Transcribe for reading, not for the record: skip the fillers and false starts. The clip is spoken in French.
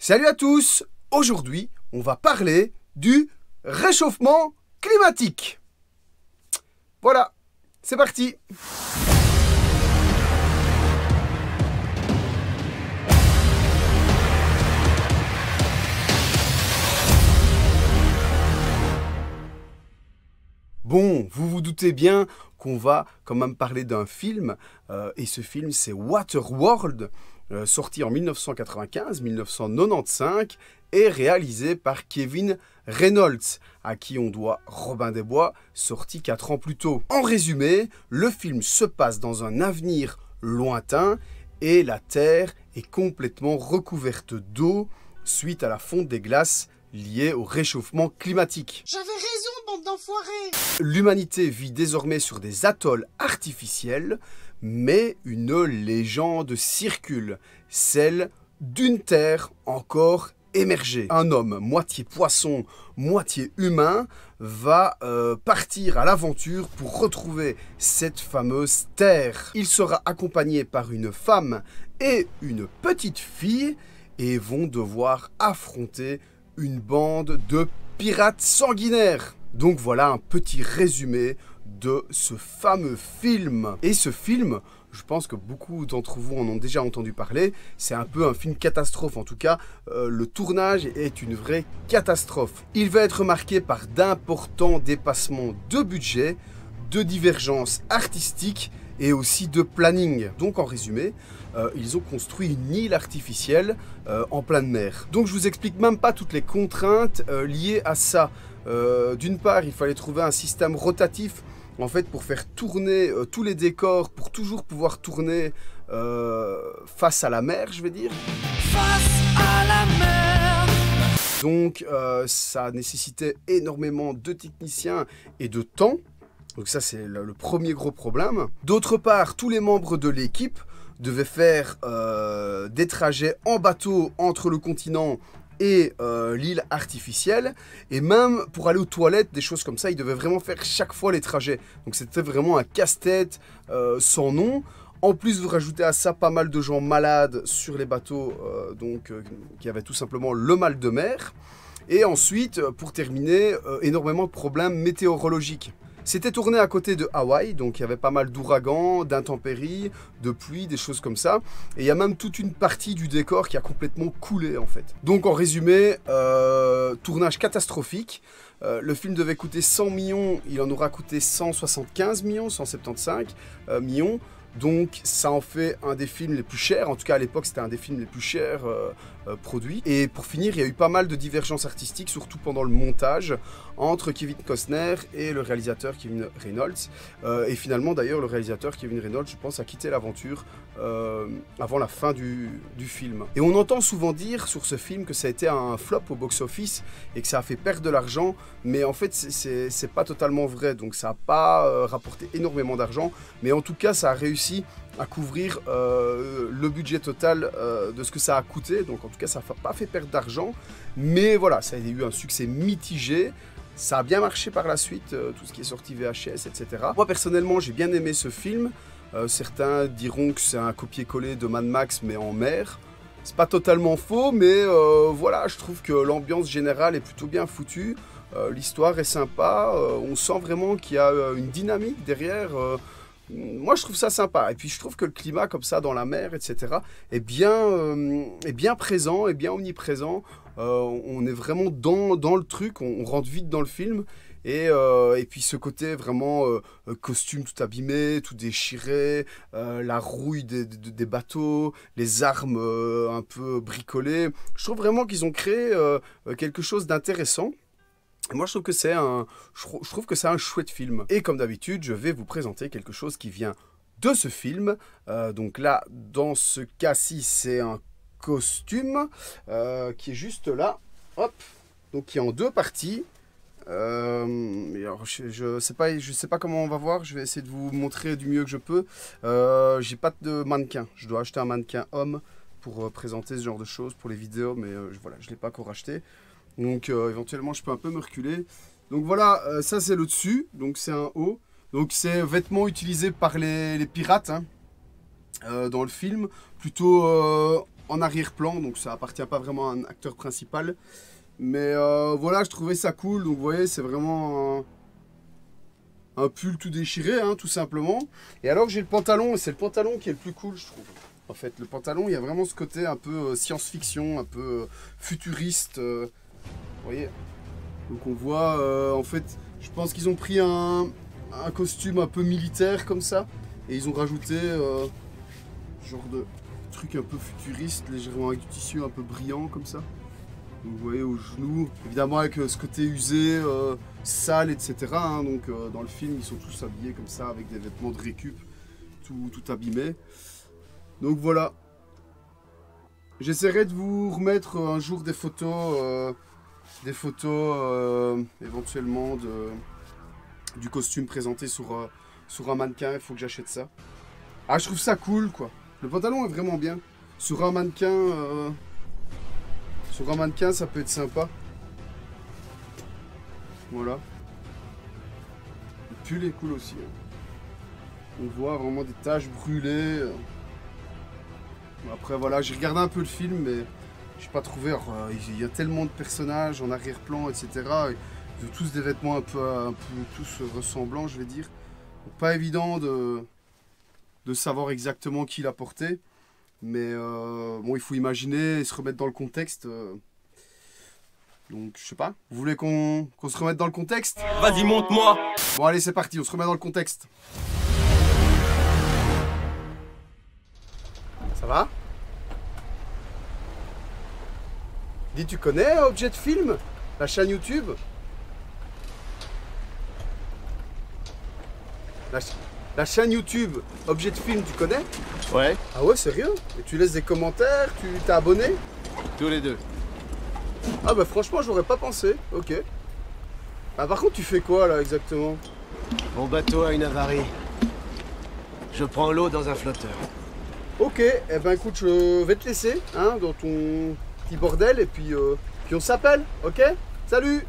Salut à tous! Aujourd'hui, on va parler du réchauffement climatique. Voilà, c'est parti! Bon, vous vous doutez bien qu'on va quand même parler d'un film, et ce film c'est Waterworld, sorti en 1995-1995 et réalisé par Kevin Reynolds, à qui on doit Robin des Bois, sorti 4 ans plus tôt. En résumé, le film se passe dans un avenir lointain et la Terre est complètement recouverte d'eau suite à la fonte des glaces liée au réchauffement climatique. J'avais raison, bande d'enfoirés! L'humanité vit désormais sur des atolls artificiels, mais une légende circule, celle d'une Terre encore émergée. Un homme, moitié poisson, moitié humain, va partir à l'aventure pour retrouver cette fameuse Terre. Il sera accompagné par une femme et une petite fille et vont devoir affronter une bande de pirates sanguinaires. Donc voilà un petit résumé de ce fameux film. Et ce film, je pense que beaucoup d'entre vous en ont déjà entendu parler, c'est un peu un film catastrophe. En tout cas, le tournage est une vraie catastrophe. Il va être marqué par d'importants dépassements de budget, de divergences artistiques et aussi de planning. Donc en résumé, ils ont construit une île artificielle en pleine mer. Donc je vous explique même pas toutes les contraintes liées à ça. D'une part, il fallait trouver un système rotatif en fait pour faire tourner tous les décors, pour toujours pouvoir tourner face à la mer, je vais dire. Face à la mer! Donc ça nécessitait énormément de techniciens et de temps. Donc ça c'est le premier gros problème. D'autre part, tous les membres de l'équipe devaient faire des trajets en bateau entre le continent et l'île artificielle. Et même pour aller aux toilettes, des choses comme ça, ils devaient vraiment faire chaque fois les trajets. Donc c'était vraiment un casse-tête sans nom. En plus, vous rajoutez à ça pas mal de gens malades sur les bateaux, qui avaient tout simplement le mal de mer. Et ensuite, pour terminer, énormément de problèmes météorologiques. C'était tourné à côté de Hawaï, donc il y avait pas mal d'ouragans, d'intempéries, de pluie, des choses comme ça. Et il y a même toute une partie du décor qui a complètement coulé en fait. Donc en résumé, tournage catastrophique. Le film devait coûter 100 millions, il en aura coûté 175 millions, 175 millions. Donc ça en fait un des films les plus chers, en tout cas à l'époque c'était un des films les plus chers produits. Et pour finir, il y a eu pas mal de divergences artistiques, surtout pendant le montage, entre Kevin Costner et le réalisateur Kevin Reynolds. Et finalement d'ailleurs le réalisateur Kevin Reynolds, je pense, a quitté l'aventure avant la fin du film. Et on entend souvent dire sur ce film que ça a été un flop au box-office et que ça a fait perdre de l'argent, mais en fait c'est pas totalement vrai, donc ça n'a pas rapporté énormément d'argent, mais en tout cas ça a réussi à couvrir le budget total de ce que ça a coûté. Donc en tout cas ça n'a pas fait perdre d'argent, mais voilà, ça a eu un succès mitigé. Ça a bien marché par la suite, tout ce qui est sorti VHS, etc. Moi personnellement j'ai bien aimé ce film. Certains diront que c'est un copier-coller de Mad Max mais en mer. C'est pas totalement faux, mais voilà, je trouve que l'ambiance générale est plutôt bien foutue. L'histoire est sympa, on sent vraiment qu'il y a une dynamique derrière. Moi je trouve ça sympa, et puis je trouve que le climat comme ça dans la mer, etc. est bien présent, est bien omniprésent. On est vraiment dans le truc, on rentre vite dans le film. Et puis ce côté vraiment costume tout abîmé, tout déchiré, la rouille des bateaux, les armes un peu bricolées. Je trouve vraiment qu'ils ont créé quelque chose d'intéressant. Moi, je trouve que c'est un chouette film. Et comme d'habitude, je vais vous présenter quelque chose qui vient de ce film. Donc là, dans ce cas-ci, c'est un costume qui est juste là. Hop. Donc qui est en deux parties. Alors, je sais pas comment on va voir. Je vais essayer de vous montrer du mieux que je peux. J'ai pas de mannequin. Je dois acheter un mannequin homme pour présenter ce genre de choses pour les vidéos, mais voilà, je l'ai pas encore acheté. Donc éventuellement je peux un peu me reculer. Donc voilà, ça c'est le dessus, donc c'est un haut. Donc c'est vêtements utilisés par les pirates hein, dans le film, plutôt en arrière-plan, donc ça appartient pas vraiment à un acteur principal. Mais voilà, je trouvais ça cool, donc vous voyez, c'est vraiment un pull tout déchiré, hein, tout simplement. Et alors j'ai le pantalon, et c'est le pantalon qui est le plus cool, je trouve. En fait, le pantalon, il y a vraiment ce côté un peu science-fiction, un peu futuriste. Vous voyez. Donc on voit, en fait, je pense qu'ils ont pris un costume un peu militaire comme ça. Et ils ont rajouté genre de truc un peu futuriste, légèrement avec du tissu un peu brillant comme ça. Donc, vous voyez, aux genoux, évidemment avec ce côté usé, sale, etc. Hein, donc dans le film, ils sont tous habillés comme ça, avec des vêtements de récup, tout abîmés. Donc voilà. J'essaierai de vous remettre un jour des photos éventuellement du costume présenté sur un mannequin. Il faut que j'achète ça. Ah, je trouve ça cool, quoi. Le pantalon est vraiment bien. Sur un mannequin, ça peut être sympa. Voilà. Le pull est cool aussi. Hein. On voit vraiment des taches brûlées. Après voilà, j'ai regardé un peu le film, mais j'ai pas trouvé. Il y a tellement de personnages en arrière-plan, etc. Ils ont tous des vêtements un peu tous ressemblants, je vais dire. Donc, pas évident de savoir exactement qui l'a porté. Mais bon, il faut imaginer et se remettre dans le contexte. Donc je sais pas. Vous voulez qu'on se remette dans le contexte? Vas-y, monte-moi. Bon allez, c'est parti, on se remet dans le contexte. Ça va? Dis, tu connais Objet de Film? La chaîne YouTube? La chaîne YouTube Objet de Film, tu connais? Ouais, Ah ouais, sérieux? Et tu laisses des commentaires? Tu t'es abonné? tous les deux. Ah bah franchement, j'aurais pas pensé. Ok. Ah par contre, tu fais quoi là exactement? Mon bateau a une avarie. Je prends l'eau dans un flotteur. Ok, eh ben écoute, je vais te laisser hein, dans ton petit bordel et puis on s'appelle, ok? Salut!